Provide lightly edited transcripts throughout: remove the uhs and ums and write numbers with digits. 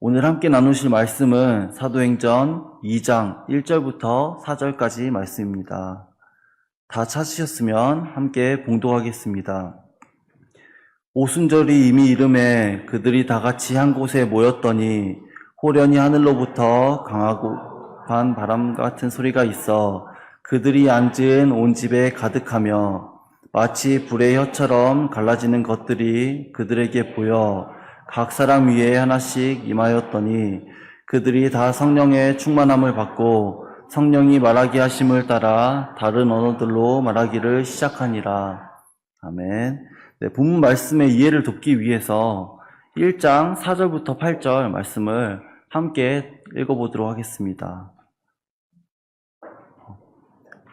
오늘 함께 나누실 말씀은 사도행전 2장 1절부터 4절까지 말씀입니다. 다 찾으셨으면 함께 봉독하겠습니다. 오순절이 이미 이름에 그들이 다 같이 한 곳에 모였더니 호련히 하늘로부터 강하고 반 바람 같은 소리가 있어 그들이 앉은 온 집에 가득하며 마치 불의 혀처럼 갈라지는 것들이 그들에게 보여 각 사람 위에 하나씩 임하였더니 그들이 다 성령의 충만함을 받고 성령이 말하게 하심을 따라 다른 언어들로 말하기를 시작하니라. 아멘. 네, 본문 말씀의 이해를 돕기 위해서 1장 4절부터 8절 말씀을 함께 읽어보도록 하겠습니다.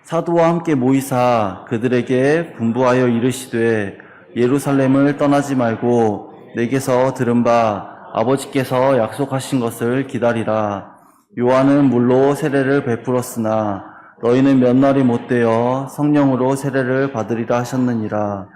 사도와 함께 모이사 그들에게 분부하여 이르시되 예루살렘을 떠나지 말고 내게서 들은 바 아버지께서 약속하신 것을 기다리라. 요한은 물로 세례를 베풀었으나 너희는 몇 날이 못되어 성령으로 세례를 받으리라 하셨느니라.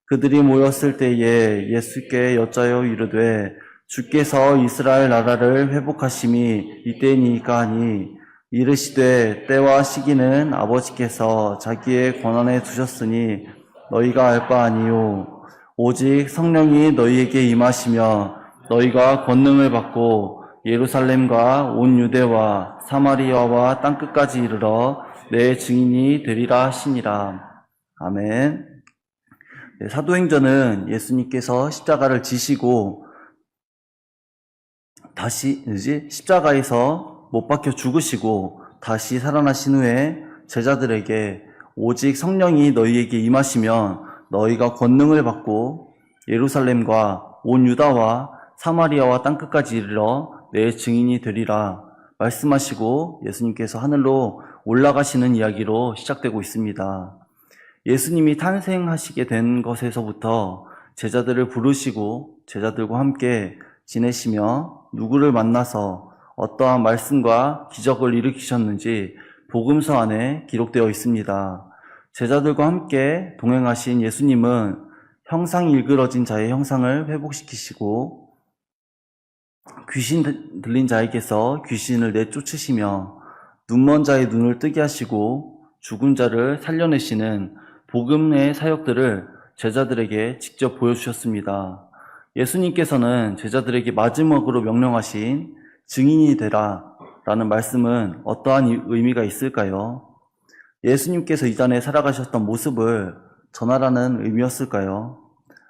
그들이 모였을 때에 예수께 여짜여 이르되 주께서 이스라엘 나라를 회복하심이 이때니까 하니 이르시되 때와 시기는 아버지께서 자기의 권한에 두셨으니 너희가 알 바 아니요 오직 성령이 너희에게 임하시며 너희가 권능을 받고 예루살렘과 온 유대와 사마리아와 땅끝까지 이르러 내 증인이 되리라 하시니라. 아멘. 네, 사도행전은 예수님께서 십자가를 지시고 다시 십자가에서 못 박혀 죽으시고 다시 살아나신 후에 제자들에게 오직 성령이 너희에게 임하시면 너희가 권능을 받고 예루살렘과 온 유다와 사마리아와 땅끝까지 이르러 내 증인이 되리라 말씀하시고 예수님께서 하늘로 올라가시는 이야기로 시작되고 있습니다. 예수님이 탄생하시게 된 것에서부터 제자들을 부르시고 제자들과 함께 지내시며 누구를 만나서 어떠한 말씀과 기적을 일으키셨는지 복음서 안에 기록되어 있습니다. 제자들과 함께 동행하신 예수님은 형상이 일그러진 자의 형상을 회복시키시고 귀신 들린 자에게서 귀신을 내쫓으시며 눈먼 자의 눈을 뜨게 하시고 죽은 자를 살려내시는 복음의 사역들을 제자들에게 직접 보여주셨습니다. 예수님께서는 제자들에게 마지막으로 명령하신 증인이 되라 라는 말씀은 어떠한 의미가 있을까요? 예수님께서 이전에 살아가셨던 모습을 전하라는 의미였을까요?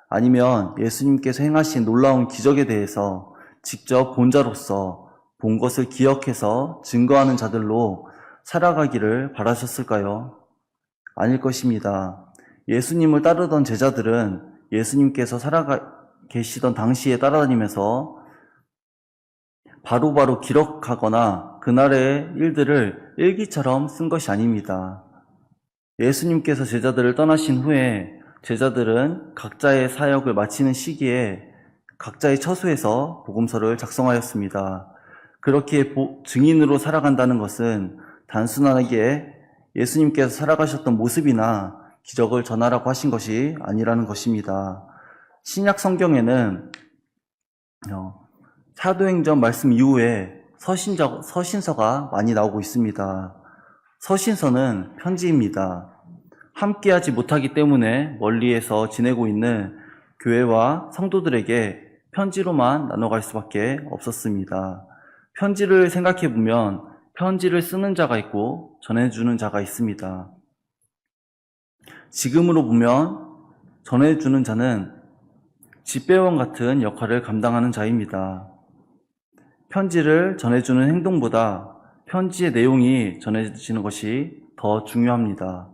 아니면 예수님께서 행하신 놀라운 기적에 대해서 직접 본 자로서 본 것을 기억해서 증거하는 자들로 살아가기를 바라셨을까요? 아닐 것입니다. 예수님을 따르던 제자들은 예수님께서 계시던 당시에 따라다니면서 바로바로 기록하거나 그날의 일들을 일기처럼 쓴 것이 아닙니다. 예수님께서 제자들을 떠나신 후에 제자들은 각자의 사역을 마치는 시기에 각자의 처소에서 복음서를 작성하였습니다. 그렇게 증인으로 살아간다는 것은 단순하게 예수님께서 살아가셨던 모습이나 기적을 전하라고 하신 것이 아니라는 것입니다. 신약 성경에는 사도행전 말씀 이후에 서신서가 많이 나오고 있습니다. 서신서는 편지입니다. 함께하지 못하기 때문에 멀리에서 지내고 있는 교회와 성도들에게 편지로만 나눠갈 수밖에 없었습니다. 편지를 생각해 보면 편지를 쓰는 자가 있고 전해주는 자가 있습니다. 지금으로 보면 전해주는 자는 집배원 같은 역할을 감당하는 자입니다. 편지를 전해주는 행동보다 편지의 내용이 전해지는 것이 더 중요합니다.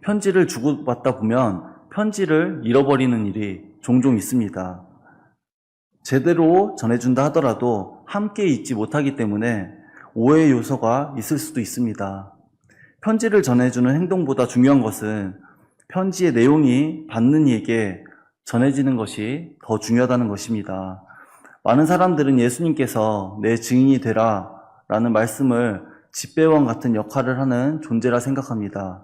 편지를 주고받다 보면 편지를 잃어버리는 일이 종종 있습니다. 제대로 전해준다 하더라도 함께 읽지 못하기 때문에 오해의 요소가 있을 수도 있습니다. 편지를 전해주는 행동보다 중요한 것은 편지의 내용이 받는 이에게 전해지는 것이 더 중요하다는 것입니다. 많은 사람들은 예수님께서 내 증인이 되라 라는 말씀을 집배원 같은 역할을 하는 존재라 생각합니다.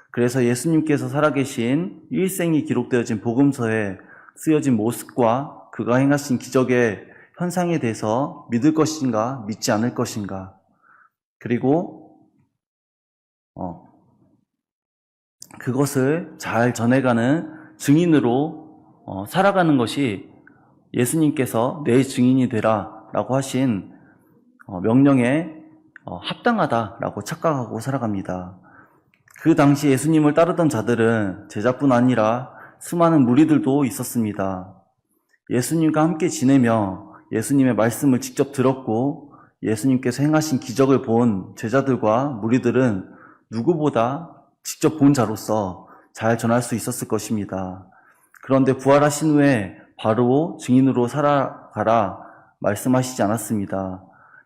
그래서 예수님께서 살아계신 일생이 기록되어진 복음서에 쓰여진 모습과 그가 행하신 기적의 현상에 대해서 믿을 것인가, 믿지 않을 것인가. 그리고 그것을 잘 전해가는 증인으로 살아가는 것이 예수님께서 내 증인이 되라 라고 하신 명령에 합당하다라고 착각하고 살아갑니다. 그 당시 예수님을 따르던 자들은 제자뿐 아니라 수많은 무리들도 있었습니다. 예수님과 함께 지내며 예수님의 말씀을 직접 들었고 예수님께서 행하신 기적을 본 제자들과 무리들은 누구보다 직접 본 자로서 잘 전할 수 있었을 것입니다. 그런데 부활하신 후에 바로 증인으로 살아가라 말씀하시지 않았습니다.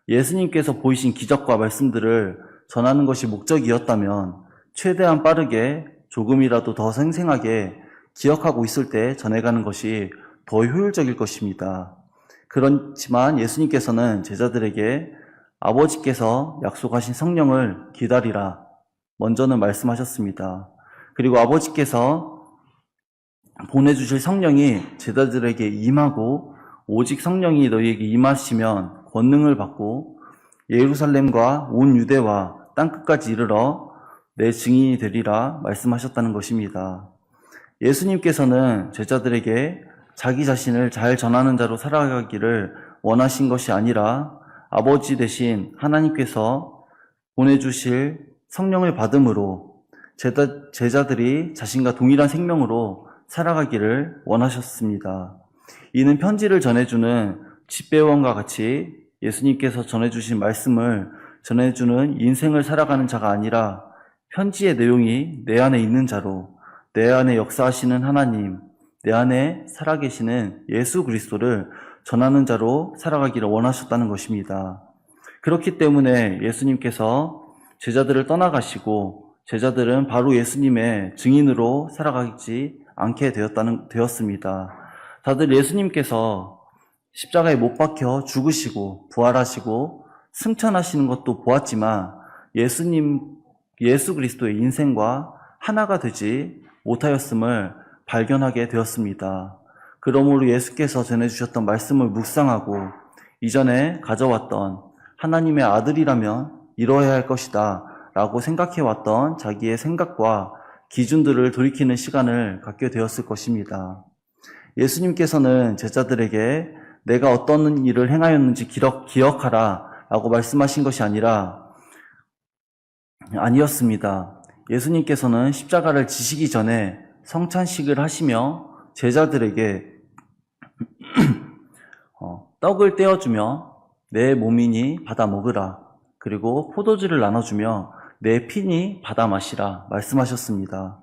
예수님께서 보이신 기적과 말씀들을 전하는 것이 목적이었다면 최대한 빠르게 조금이라도 더 생생하게 기억하고 있을 때 전해가는 것이 더 효율적일 것입니다. 그렇지만 예수님께서는 제자들에게 아버지께서 약속하신 성령을 기다리라 먼저는 말씀하셨습니다. 그리고 아버지께서 보내주실 성령이 제자들에게 임하고 오직 성령이 너희에게 임하시면 권능을 받고 예루살렘과 온 유대와 땅끝까지 이르러 내 증인이 되리라 말씀하셨다는 것입니다. 예수님께서는 제자들에게 자기 자신을 잘 전하는 자로 살아가기를 원하신 것이 아니라 아버지 대신 하나님께서 보내주실 성령을 받음으로 제자들이 자신과 동일한 생명으로 살아가기를 원하셨습니다. 이는 편지를 전해주는 집배원과 같이 예수님께서 전해주신 말씀을 전해주는 인생을 살아가는 자가 아니라 편지의 내용이 내 안에 있는 자로 내 안에 역사하시는 하나님, 내 안에 살아계시는 예수 그리스도를 전하는 자로 살아가기를 원하셨다는 것입니다. 그렇기 때문에 예수님께서 제자들을 떠나가시고 제자들은 바로 예수님의 증인으로 살아가지 않게 되었습니다. 다들 예수님께서 십자가에 못 박혀 죽으시고 부활하시고 승천하시는 것도 보았지만 예수 그리스도의 인생과 하나가 되지 못하였음을 발견하게 되었습니다. 그러므로 예수께서 전해주셨던 말씀을 묵상하고 이전에 가져왔던 하나님의 아들이라면 이뤄야 할 것이다 라고 생각해왔던 자기의 생각과 기준들을 돌이키는 시간을 갖게 되었을 것입니다. 예수님께서는 제자들에게 내가 어떤 일을 행하였는지 기억하라 라고 말씀하신 것이 아니었습니다. 예수님께서는 십자가를 지시기 전에 성찬식을 하시며 제자들에게 떡을 떼어주며 내 몸이니 받아 먹으라. 그리고 포도주를 나눠주며 내 피니 받아 마시라 말씀하셨습니다.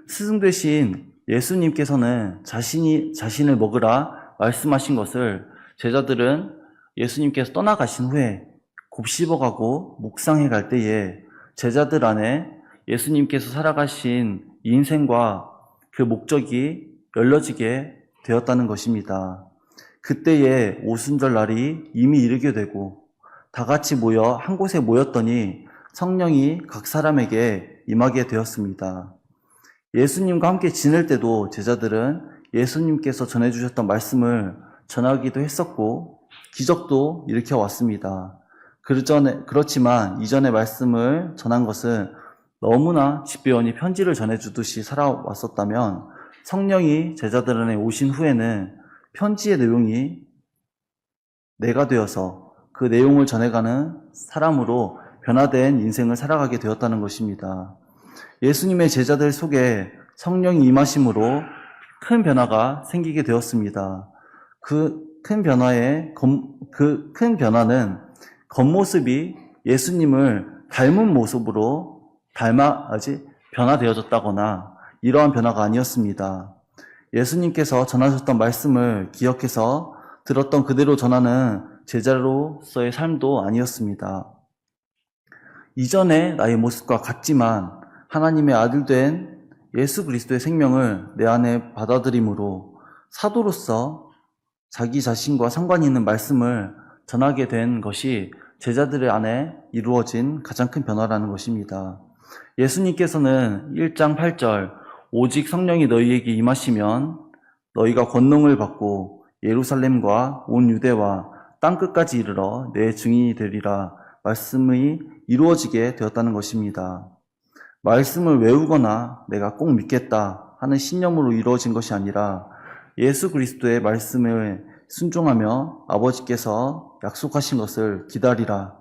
스승 되신 예수님께서는 자신을 먹으라 말씀하신 것을 제자들은 예수님께서 떠나가신 후에 곱씹어가고 묵상해 갈 때에 제자들 안에 예수님께서 살아가신 인생과 그 목적이 열려지게 되었다는 것입니다. 그때에 오순절 날이 이미 이르게 되고 다 같이 모여 한 곳에 모였더니 성령이 각 사람에게 임하게 되었습니다. 예수님과 함께 지낼 때도 제자들은 예수님께서 전해주셨던 말씀을 전하기도 했었고 기적도 일으켜 왔습니다. 그렇지만 이전의 말씀을 전한 것은 너무나 집배원이 편지를 전해주듯이 살아왔었다면 성령이 제자들 안에 오신 후에는 편지의 내용이 내가 되어서 그 내용을 전해가는 사람으로 변화된 인생을 살아가게 되었다는 것입니다. 예수님의 제자들 속에 성령이 임하심으로 큰 변화가 생기게 되었습니다. 그 큰 변화는 겉모습이 예수님을 닮은 모습으로 변화되어졌다거나 이러한 변화가 아니었습니다. 예수님께서 전하셨던 말씀을 기억해서 들었던 그대로 전하는 제자로서의 삶도 아니었습니다. 이전의 나의 모습과 같지만 하나님의 아들 된 예수 그리스도의 생명을 내 안에 받아들임으로 사도로서 자기 자신과 상관이 있는 말씀을 전하게 된 것이 제자들의 안에 이루어진 가장 큰 변화라는 것입니다. 예수님께서는 1장 8절 오직 성령이 너희에게 임하시면 너희가 권능을 받고 예루살렘과 온 유대와 땅끝까지 이르러 내 증인이 되리라 말씀이 이루어지게 되었다는 것입니다. 말씀을 외우거나 내가 꼭 믿겠다 하는 신념으로 이루어진 것이 아니라 예수 그리스도의 말씀을 순종하며 아버지께서 약속하신 것을 기다리라,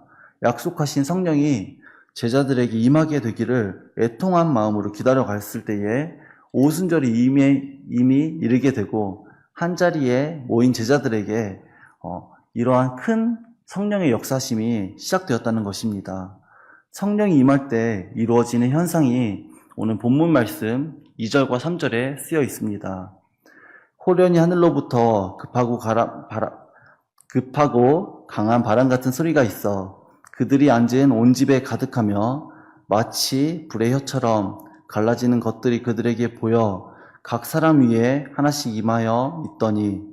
약속하신 성령이 제자들에게 임하게 되기를 애통한 마음으로 기다려갔을 때에 오순절이 이미 이르게 되고 한자리에 모인 제자들에게 이러한 큰 성령의 역사심이 시작되었다는 것입니다. 성령이 임할 때 이루어지는 현상이 오늘 본문 말씀 2절과 3절에 쓰여 있습니다. 호련히 하늘로부터 급하고 강한 바람 같은 소리가 있어 그들이 앉은 온 집에 가득하며 마치 불의 혀처럼 갈라지는 것들이 그들에게 보여 각 사람 위에 하나씩 임하여 있더니,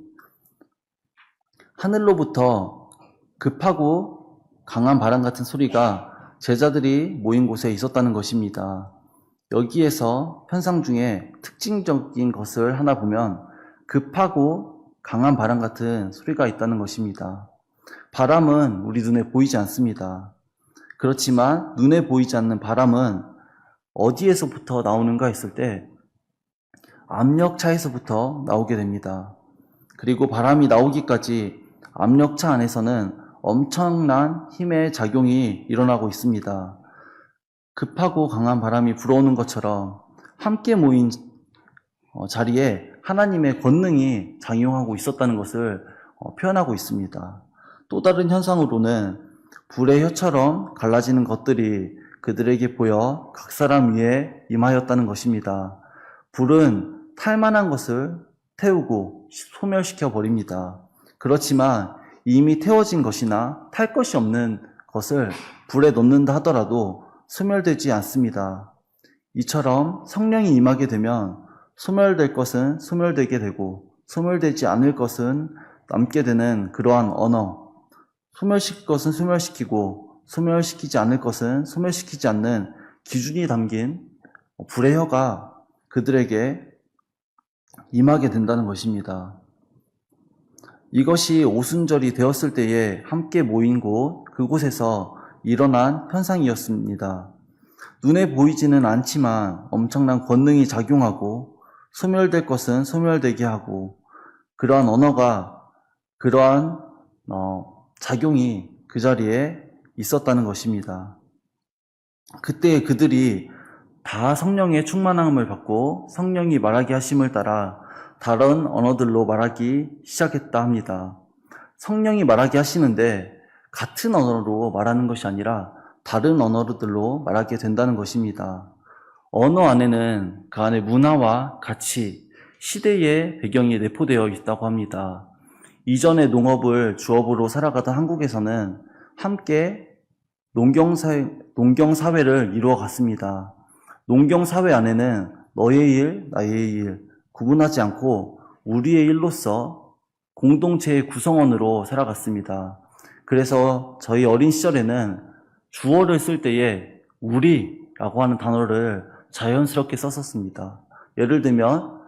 하늘로부터 급하고 강한 바람 같은 소리가 제자들이 모인 곳에 있었다는 것입니다. 여기에서 현상 중에 특징적인 것을 하나 보면 급하고 강한 바람 같은 소리가 있다는 것입니다. 바람은 우리 눈에 보이지 않습니다. 그렇지만 눈에 보이지 않는 바람은 어디에서부터 나오는가 했을 때 압력차에서부터 나오게 됩니다. 그리고 바람이 나오기까지 압력차 안에서는 엄청난 힘의 작용이 일어나고 있습니다. 급하고 강한 바람이 불어오는 것처럼 함께 모인 자리에 하나님의 권능이 작용하고 있었다는 것을 표현하고 있습니다. 또 다른 현상으로는 불의 혀처럼 갈라지는 것들이 그들에게 보여 각 사람 위에 임하였다는 것입니다. 불은 탈만한 것을 태우고 소멸시켜 버립니다. 그렇지만 이미 태워진 것이나 탈 것이 없는 것을 불에 넣는다 하더라도 소멸되지 않습니다. 이처럼 성령이 임하게 되면 소멸될 것은 소멸되게 되고 소멸되지 않을 것은 남게 되는 그러한 언어, 소멸시킬 것은 소멸시키고 소멸시키지 않을 것은 소멸시키지 않는 기준이 담긴 불의 혀가 그들에게 임하게 된다는 것입니다. 이것이 오순절이 되었을 때에 함께 모인 그곳에서 일어난 현상이었습니다. 눈에 보이지는 않지만 엄청난 권능이 작용하고 소멸될 것은 소멸되게 하고 그러한 언어가 그러한 작용이 그 자리에 있었다는 것입니다. 그때 그들이 다 성령의 충만함을 받고 성령이 말하게 하심을 따라 다른 언어들로 말하기 시작했다 합니다. 성령이 말하게 하시는데 같은 언어로 말하는 것이 아니라 다른 언어들로 말하게 된다는 것입니다. 언어 안에는 그 안에 문화와 가치, 시대의 배경이 내포되어 있다고 합니다. 이전의 농업을 주업으로 살아가던 한국에서는 함께 농경사회를 이루어 갔습니다. 농경사회 안에는 너의 일, 나의 일 구분하지 않고 우리의 일로서 공동체의 구성원으로 살아갔습니다. 그래서 저희 어린 시절에는 주어를 쓸 때에 우리라고 하는 단어를 자연스럽게 썼었습니다. 예를 들면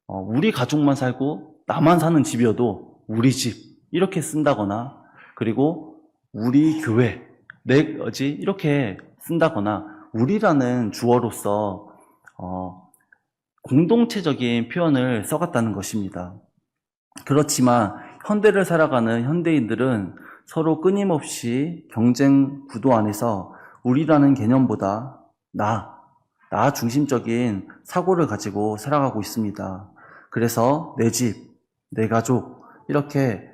우리 가족만 살고 나만 사는 집이어도 우리 집 이렇게 쓴다거나, 그리고 우리 교회, 내 거지 이렇게 쓴다거나, 우리라는 주어로서 공동체적인 표현을 써갔다는 것입니다. 그렇지만 현대를 살아가는 현대인들은 서로 끊임없이 경쟁 구도 안에서 우리라는 개념보다 나 중심적인 사고를 가지고 살아가고 있습니다. 그래서 내 집, 내 가족 이렇게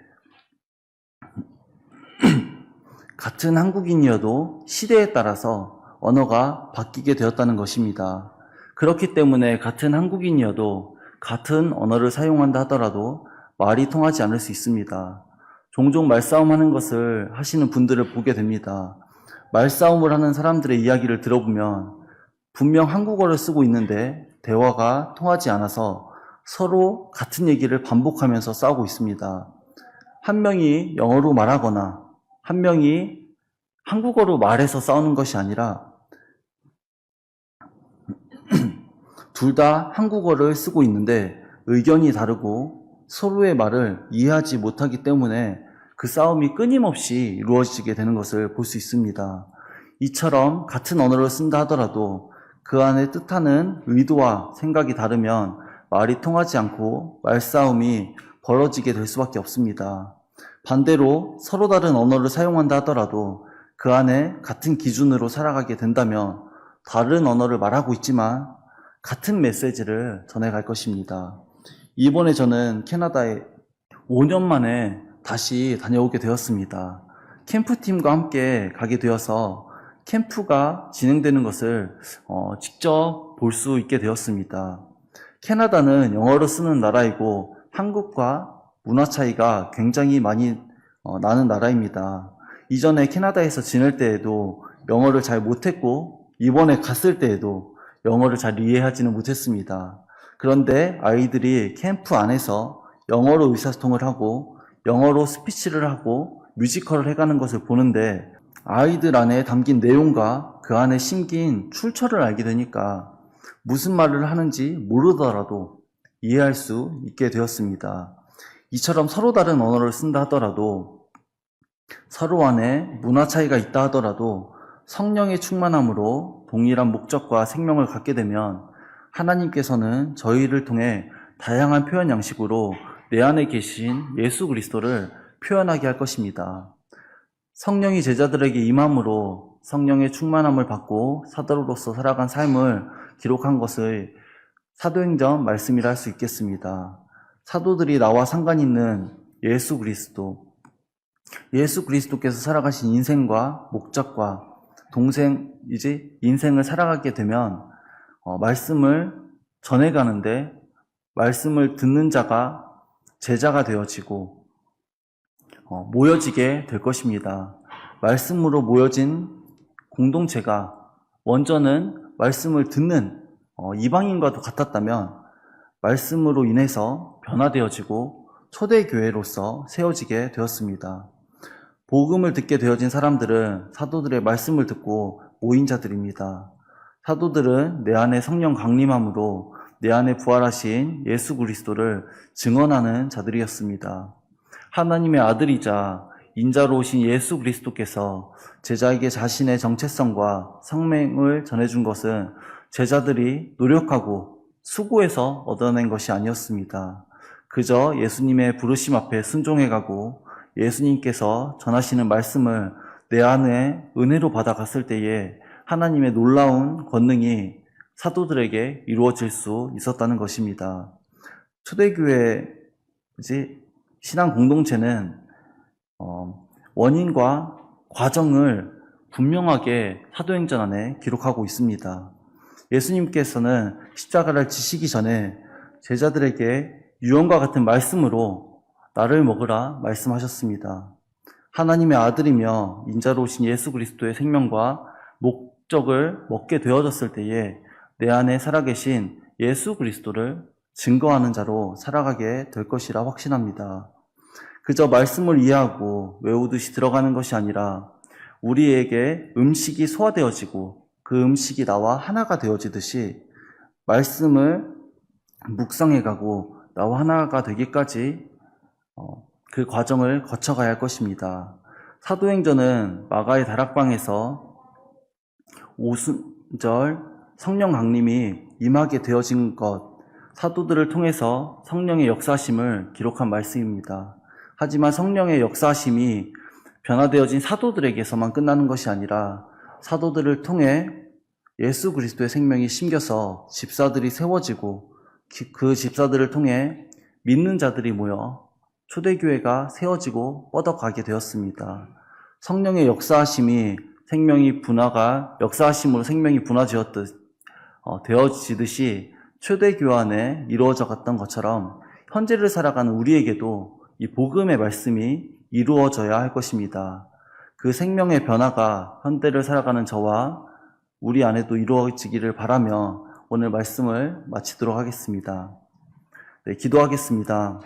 같은 한국인이어도 시대에 따라서 언어가 바뀌게 되었다는 것입니다. 그렇기 때문에 같은 한국인이어도 같은 언어를 사용한다 하더라도 말이 통하지 않을 수 있습니다. 종종 말싸움하는 것을 하시는 분들을 보게 됩니다. 말싸움을 하는 사람들의 이야기를 들어보면 분명 한국어를 쓰고 있는데 대화가 통하지 않아서 서로 같은 얘기를 반복하면서 싸우고 있습니다. 한 명이 영어로 말하거나 한 명이 한국어로 말해서 싸우는 것이 아니라 둘 다 한국어를 쓰고 있는데 의견이 다르고 서로의 말을 이해하지 못하기 때문에 그 싸움이 끊임없이 이루어지게 되는 것을 볼 수 있습니다. 이처럼 같은 언어를 쓴다 하더라도 그 안에 뜻하는 의도와 생각이 다르면 말이 통하지 않고 말싸움이 벌어지게 될 수밖에 없습니다. 반대로 서로 다른 언어를 사용한다 하더라도 그 안에 같은 기준으로 살아가게 된다면 다른 언어를 말하고 있지만 같은 메시지를 전해갈 것입니다. 이번에 저는 캐나다에 5년 만에 다시 다녀오게 되었습니다. 캠프팀과 함께 가게 되어서 캠프가 진행되는 것을 직접 볼 수 있게 되었습니다. 캐나다는 영어로 쓰는 나라이고 한국과 문화 차이가 굉장히 많이 나는 나라입니다. 이전에 캐나다에서 지낼 때에도 영어를 잘 못했고 이번에 갔을 때에도 영어를 잘 이해하지는 못했습니다. 그런데 아이들이 캠프 안에서 영어로 의사소통을 하고 영어로 스피치를 하고 뮤지컬을 해가는 것을 보는데 아이들 안에 담긴 내용과 그 안에 심긴 출처를 알게 되니까 무슨 말을 하는지 모르더라도 이해할 수 있게 되었습니다. 이처럼 서로 다른 언어를 쓴다 하더라도 서로 안에 문화 차이가 있다 하더라도 성령의 충만함으로 동일한 목적과 생명을 갖게 되면 하나님께서는 저희를 통해 다양한 표현 양식으로 내 안에 계신 예수 그리스도를 표현하게 할 것입니다. 성령이 제자들에게 임함으로 성령의 충만함을 받고 사도로서 살아간 삶을 기록한 것을 사도행전 말씀이라 할 수 있겠습니다. 사도들이 나와 상관 있는 예수 그리스도께서 살아가신 인생과 목적과 인생을 살아가게 되면 말씀을 전해가는데 말씀을 듣는 자가 제자가 되어지고 모여지게 될 것입니다. 말씀으로 모여진 공동체가 먼저는 말씀을 듣는 이방인과도 같았다면 말씀으로 인해서 변화되어지고 초대교회로서 세워지게 되었습니다. 복음을 듣게 되어진 사람들은 사도들의 말씀을 듣고 모인 자들입니다. 사도들은 내 안에 성령 강림함으로 내 안에 부활하신 예수 그리스도를 증언하는 자들이었습니다. 하나님의 아들이자 인자로 오신 예수 그리스도께서 제자에게 자신의 정체성과 성명을 전해준 것은 제자들이 노력하고 수고해서 얻어낸 것이 아니었습니다. 그저 예수님의 부르심 앞에 순종해가고 예수님께서 전하시는 말씀을 내 안에 은혜로 받아갔을 때에 하나님의 놀라운 권능이 사도들에게 이루어질 수 있었다는 것입니다. 초대교회 신앙 공동체는 원인과 과정을 분명하게 사도행전 안에 기록하고 있습니다. 예수님께서는 십자가를 지시기 전에 제자들에게 유언과 같은 말씀으로 나를 먹으라 말씀하셨습니다. 하나님의 아들이며 인자로 오신 예수 그리스도의 생명과 목적을 먹게 되어졌을 때에 내 안에 살아계신 예수 그리스도를 증거하는 자로 살아가게 될 것이라 확신합니다. 그저 말씀을 이해하고 외우듯이 들어가는 것이 아니라 우리에게 음식이 소화되어지고 그 음식이 나와 하나가 되어지듯이 말씀을 묵상해가고 나와 하나가 되기까지 그 과정을 거쳐가야 할 것입니다. 사도행전은 마가의 다락방에서 오순절 성령 강림이 임하게 되어진 것, 사도들을 통해서 성령의 역사하심을 기록한 말씀입니다. 하지만 성령의 역사하심이 변화되어진 사도들에게서만 끝나는 것이 아니라 사도들을 통해 예수 그리스도의 생명이 심겨서 집사들이 세워지고 그 집사들을 통해 믿는 자들이 모여 초대교회가 세워지고 뻗어가게 되었습니다. 성령의 역사하심이 역사하심으로 생명이 되어지듯이 초대교회 안에 이루어져 갔던 것처럼 현재를 살아가는 우리에게도 이 복음의 말씀이 이루어져야 할 것입니다. 그 생명의 변화가 현대를 살아가는 저와 우리 안에도 이루어지기를 바라며 오늘 말씀을 마치도록 하겠습니다. 네, 기도하겠습니다.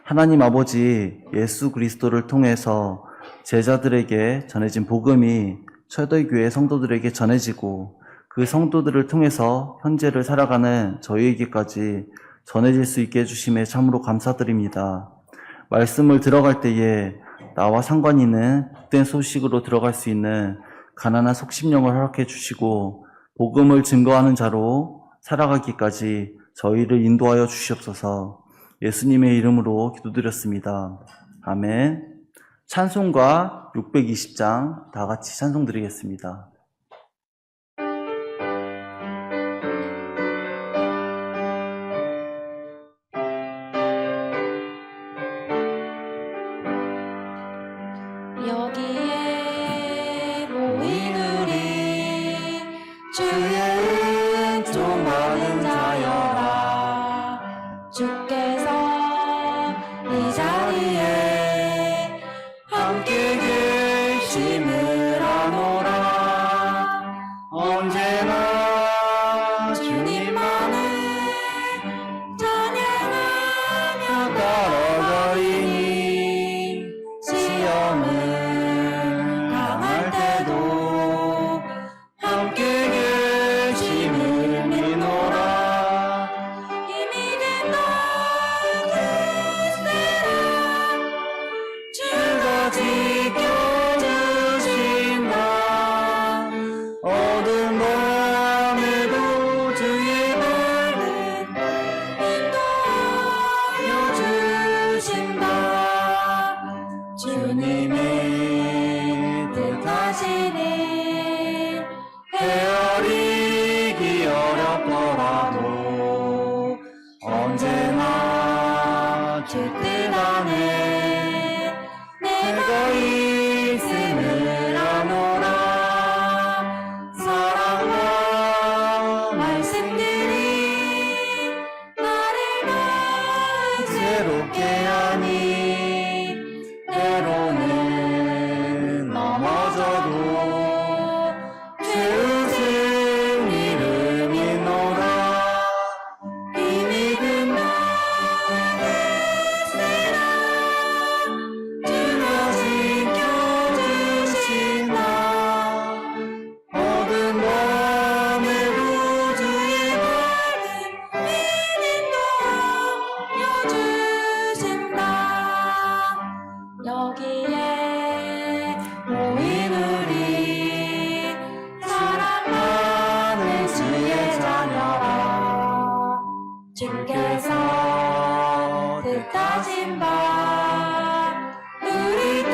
하나님 아버지, 예수 그리스도를 통해서 제자들에게 전해진 복음이 초대교회 성도들에게 전해지고 그 성도들을 통해서 현재를 살아가는 저희에게까지 전해질 수 있게 해주심에 참으로 감사드립니다. 말씀을 들어갈 때에 나와 상관 있는 복된 소식으로 들어갈 수 있는 가난한 속심령을 허락해 주시고 복음을 증거하는 자로 살아가기까지 저희를 인도하여 주시옵소서. 예수님의 이름으로 기도드렸습니다. 아멘. 찬송가 620장 다 같이 찬송 드리겠습니다. 여기에 모인 우리 주의 은총 받은 자여라. 주께서 이 자리에 함께 계심을 아노라. 언제나 주님만을 찬양하며 걸어가리니 시험을 당할 때도 함께 계심을 믿노라. 힘이 된 너그세라. 주가 지켜주신다. 어두운 밤에도 주의 말은 인도하여 주신다. 주님이 뜻하시니 헤아리기 어렵더라도 언제나 주 뜻 안에 내가 있음을 아노라. 사랑과 말씀들이 나를 더 새롭게 하니 때로는 넘어져도 주의 승리를 믿노라. 힘이 든 너그세라. 주가 지켜주신다. 어두운 밤에도 주의 말은 인도하여 주신다. 여기에 모인 우리 사랑하는 주의 자녀라. 주께서 뜻하신 바 우리 또